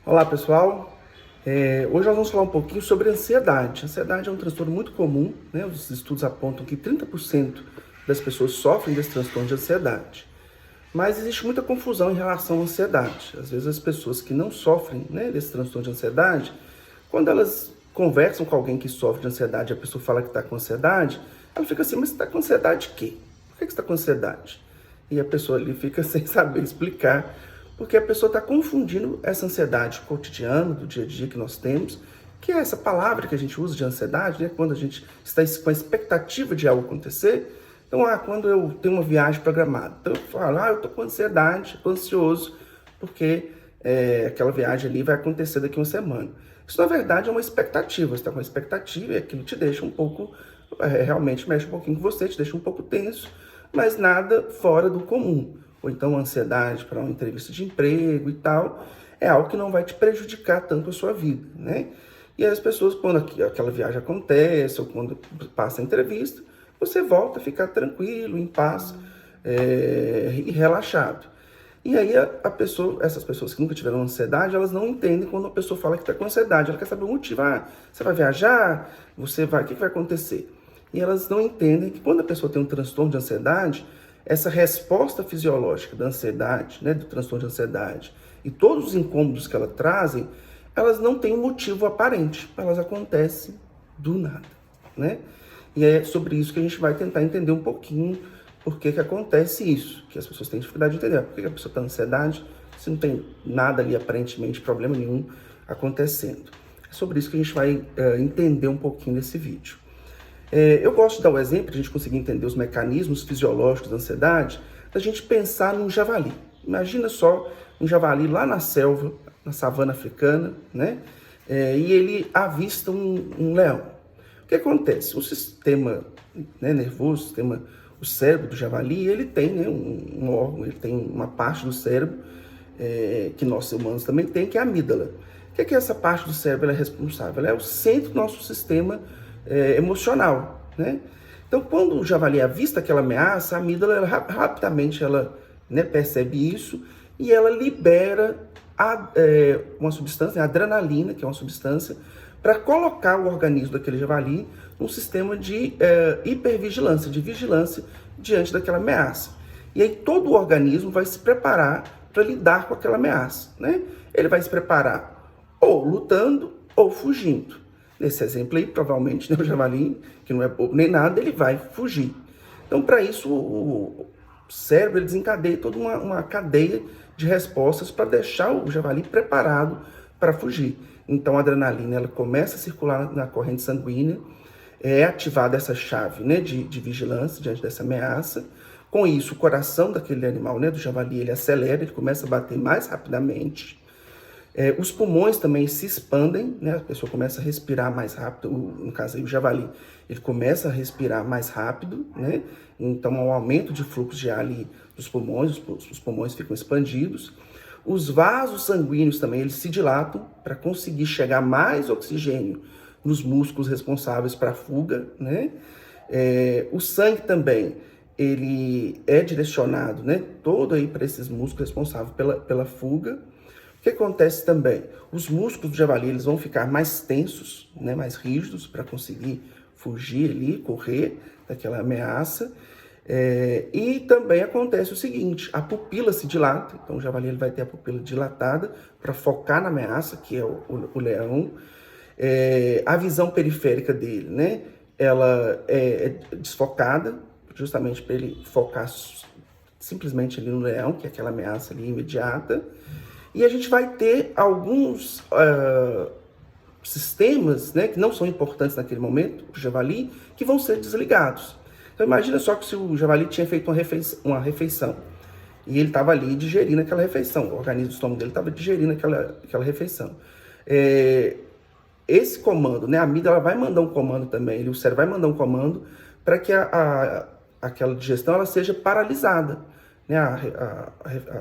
Olá pessoal, hoje nós vamos falar um pouquinho sobre ansiedade. Ansiedade é um transtorno muito comum, né? Os estudos apontam que 30% das pessoas sofrem desse transtorno de ansiedade. Mas existe muita confusão em relação à ansiedade. Às vezes as pessoas que não sofrem, né, desse transtorno de ansiedade, quando elas conversam com alguém que sofre de ansiedade, a pessoa fala que está com ansiedade, ela fica assim, mas você está com ansiedade de quê? Por que você está com ansiedade? E a pessoa ali fica sem saber explicar, porque a pessoa está confundindo essa ansiedade cotidiana, do dia a dia que nós temos, que é essa palavra que a gente usa de ansiedade, né? Quando a gente está com a expectativa de algo acontecer. Então, quando eu tenho uma viagem programada, então eu falo, eu estou com ansiedade, estou ansioso, porque aquela viagem ali vai acontecer daqui a uma semana. Isso, na verdade, é uma expectativa. Você está com uma expectativa e aquilo te deixa um pouco, realmente mexe um pouquinho com você, te deixa um pouco tenso, mas nada fora do comum. Ou então ansiedade para uma entrevista de emprego e tal, é algo que não vai te prejudicar tanto a sua vida, né? E aí as pessoas, quando aquela viagem acontece, ou quando passa a entrevista, você volta a ficar tranquilo, em paz, e relaxado. E aí essas pessoas que nunca tiveram ansiedade, elas não entendem quando a pessoa fala que está com ansiedade. Ela quer saber o motivo. Você vai viajar? O que vai acontecer? E elas não entendem que quando a pessoa tem um transtorno de ansiedade, essa resposta fisiológica da ansiedade, né, do transtorno de ansiedade, e todos os incômodos que ela trazem, elas não têm um motivo aparente, elas acontecem do nada, né? E é sobre isso que a gente vai tentar entender um pouquinho por que acontece isso, que as pessoas têm dificuldade de entender. Por que a pessoa está com ansiedade se não tem nada ali, aparentemente, problema nenhum acontecendo. É sobre isso que a gente vai entender um pouquinho nesse vídeo. Eu gosto de dar o exemplo, para a gente conseguir entender os mecanismos fisiológicos da ansiedade, da gente pensar num javali. Imagina só um javali lá na selva, na savana africana, né? E ele avista um leão. O que acontece? O sistema, né, nervoso, o cérebro do javali, ele tem, né, um órgão, ele tem uma parte do cérebro que nós humanos também tem, que é a amígdala. O que é essa parte do cérebro? Ela é responsável? Ela é o centro do nosso sistema emocional, né? Então, quando o javali avista aquela ameaça, a amígdala rapidamente né, percebe isso e ela libera uma substância, a adrenalina, que é uma substância, para colocar o organismo daquele javali num sistema de hipervigilância, de vigilância diante daquela ameaça. E aí todo o organismo vai se preparar para lidar com aquela ameaça, né? Ele vai se preparar ou lutando ou fugindo. Nesse exemplo aí, provavelmente, né, o javali, que não é bobo nem nada, ele vai fugir. Então, para isso, o cérebro ele desencadeia toda uma cadeia de respostas para deixar o javali preparado para fugir. Então, a adrenalina ela começa a circular na corrente sanguínea, é ativada essa chave, né, de vigilância diante dessa ameaça. Com isso, o coração daquele animal, né, do javali, ele acelera, ele começa a bater mais rapidamente. Os pulmões também se expandem, né? A pessoa começa a respirar mais rápido, no caso aí o javali, ele começa a respirar mais rápido, né? Então há um aumento de fluxo de ar ali dos pulmões, os pulmões ficam expandidos. Os vasos sanguíneos também, eles se dilatam para conseguir chegar mais oxigênio nos músculos responsáveis para a fuga, né? O sangue também, ele é direcionado, né, todo aí para esses músculos responsáveis pela fuga. O que acontece também? Os músculos do javali eles vão ficar mais tensos, né, mais rígidos, para conseguir fugir ali, correr daquela ameaça. E também acontece o seguinte, a pupila se dilata, então o javali ele vai ter a pupila dilatada para focar na ameaça, que é o leão. A visão periférica dele, né, ela é desfocada, justamente para ele focar simplesmente ali no leão, que é aquela ameaça ali imediata. E a gente vai ter alguns sistemas, né, que não são importantes naquele momento, o javali, que vão ser desligados. Então imagina só que se o javali tinha feito uma refeição e ele estava ali digerindo aquela refeição, o organismo do estômago dele estava digerindo aquela refeição. Esse comando, né, a amígdala vai mandar um comando também, o cérebro vai mandar um comando para que aquela digestão ela seja paralisada. Né, a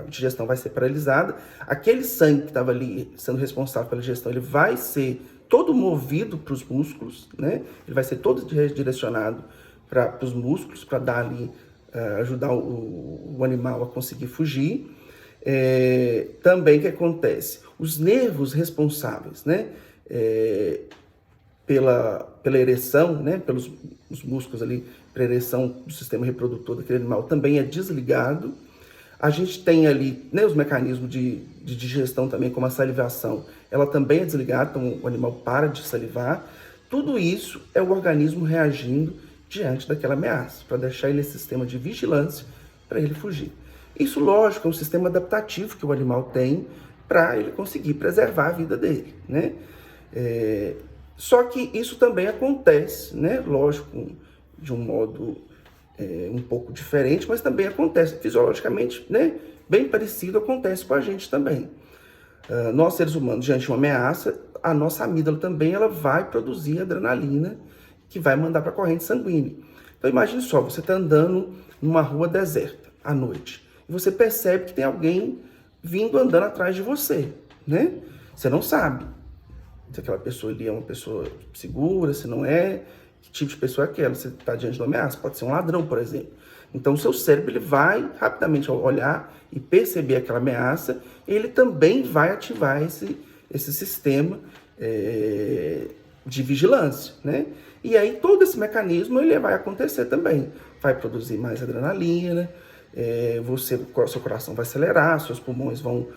digestão vai ser paralisada, aquele sangue que estava ali sendo responsável pela digestão, ele vai ser todo movido para os músculos, né? Ele vai ser todo direcionado para os músculos, para dar ali, ajudar o animal a conseguir fugir. Também o que acontece? os nervos responsáveis, né, pela ereção, né, pelos os músculos ali, para ereção do sistema reprodutor daquele animal também é desligado. A gente tem ali, né, os mecanismos de digestão também, como a salivação, ela também é desligada, então o animal para de salivar. Tudo isso é o organismo reagindo diante daquela ameaça, para deixar ele nesse sistema de vigilância, para ele fugir. Isso, lógico, é um sistema adaptativo que o animal tem para ele conseguir preservar a vida dele, né? Só que isso também acontece, né? Lógico, de um modo um pouco diferente, mas também acontece fisiologicamente, né? Bem parecido acontece com a gente também. Nós, seres humanos, diante de uma ameaça, a nossa amígdala também ela vai produzir adrenalina que vai mandar para a corrente sanguínea. Então imagine só, você está andando numa rua deserta à noite e você percebe que tem alguém vindo andando atrás de você, né? Você não sabe se aquela pessoa ali é uma pessoa segura, se não é, que tipo de pessoa é aquela, você está diante de uma ameaça, pode ser um ladrão, por exemplo. Então o seu cérebro ele vai rapidamente olhar e perceber aquela ameaça, ele também vai ativar esse sistema de vigilância, né? E aí todo esse mecanismo ele vai acontecer também, vai produzir mais adrenalina, seu coração vai acelerar, seus pulmões vão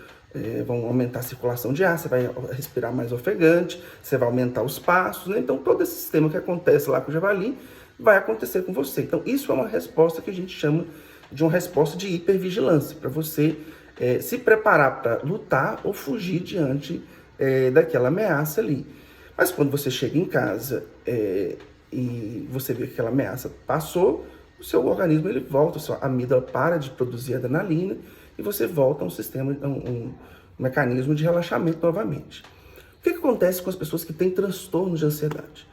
aumentar a circulação de ar, você vai respirar mais ofegante, você vai aumentar os passos, né? Então todo esse sistema que acontece lá com o javali vai acontecer com você. Então isso é uma resposta que a gente chama de uma resposta de hipervigilância, para você se preparar para lutar ou fugir diante daquela ameaça ali. Mas quando você chega em casa e você vê que aquela ameaça passou, o seu organismo ele volta, a sua amígdala para de produzir adrenalina e você volta a um sistema, um mecanismo de relaxamento novamente. O que acontece com as pessoas que têm transtornos de ansiedade?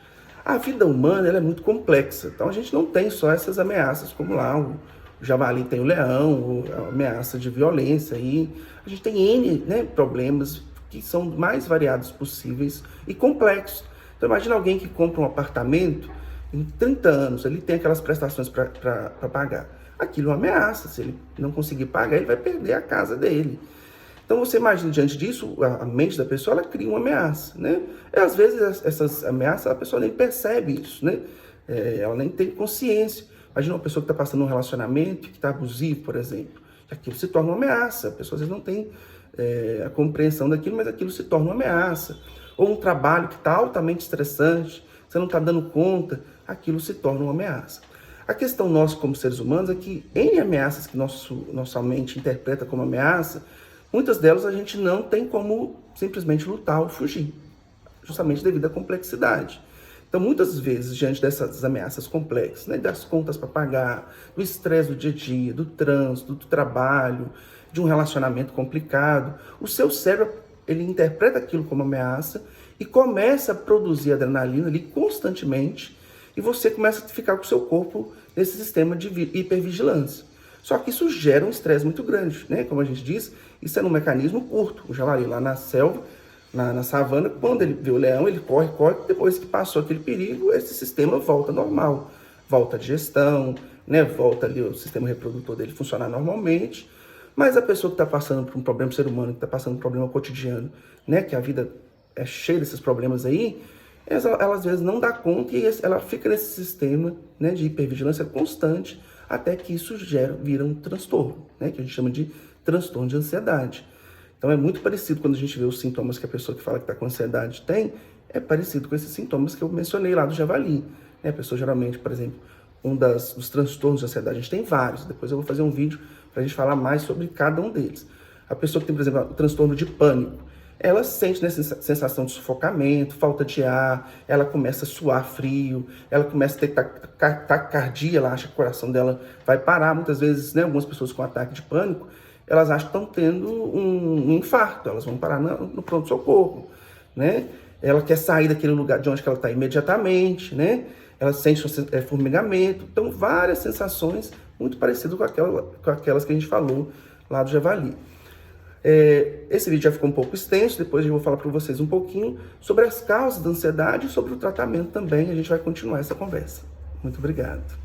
A vida humana ela é muito complexa, então a gente não tem só essas ameaças, como lá o javali tem o leão, a ameaça de violência, e a gente tem N, né, problemas que são mais variados possíveis e complexos. Então imagina alguém que compra um apartamento em 30 anos, ele tem aquelas prestações para pagar. Aquilo é uma ameaça, se ele não conseguir pagar, ele vai perder a casa dele. Então você imagina, diante disso, a mente da pessoa, ela cria uma ameaça, né? E às vezes essas ameaças, a pessoa nem percebe isso, né? Ela nem tem consciência. Imagina uma pessoa que está passando um relacionamento, que está abusivo, por exemplo. Aquilo se torna uma ameaça, a pessoa às vezes não tem a compreensão daquilo, mas aquilo se torna uma ameaça. Ou um trabalho que está altamente estressante, você não está dando conta, aquilo se torna uma ameaça. A questão nossa como seres humanos é que N ameaças que nossa mente interpreta como ameaça, muitas delas a gente não tem como simplesmente lutar ou fugir, justamente devido à complexidade. Então, muitas vezes, diante dessas ameaças complexas, né, das contas para pagar, do estresse do dia a dia, do trânsito, do trabalho, de um relacionamento complicado, o seu cérebro ele interpreta aquilo como ameaça e começa a produzir adrenalina ali constantemente, e você começa a ficar com o seu corpo nesse sistema de hipervigilância. Só que isso gera um estresse muito grande, né? Como a gente diz, isso é um mecanismo curto. O javali lá na selva, na savana, quando ele vê o leão, ele corre, depois que passou aquele perigo, esse sistema volta normal. Volta a digestão, né? Volta ali o sistema reprodutor dele funcionar normalmente. Mas a pessoa que está passando por um problema, o ser humano que está passando por um problema cotidiano, né? Que a vida é cheia desses problemas aí, ela às vezes não dá conta e ela fica nesse sistema, né, de hipervigilância constante até que isso vira um transtorno, né, que a gente chama de transtorno de ansiedade. Então é muito parecido quando a gente vê os sintomas que a pessoa que fala que está com ansiedade tem, é parecido com esses sintomas que eu mencionei lá do javali. Né? A pessoa geralmente, por exemplo, dos transtornos de ansiedade, a gente tem vários, depois eu vou fazer um vídeo para a gente falar mais sobre cada um deles. A pessoa que tem, por exemplo, o transtorno de pânico, ela sente nessa sensação de sufocamento, falta de ar, ela começa a suar frio, ela começa a ter taquicardia, ela acha que o coração dela vai parar. Muitas vezes, né, algumas pessoas com ataque de pânico, elas acham que estão tendo um infarto, elas vão parar no pronto-socorro, né? Ela quer sair daquele lugar de onde ela está imediatamente, né? Ela sente formigamento. Então, várias sensações muito parecidas com aquelas que a gente falou lá do javali. Esse vídeo já ficou um pouco extenso, depois eu vou falar para vocês um pouquinho sobre as causas da ansiedade e sobre o tratamento também. A gente vai continuar essa conversa. Muito obrigado.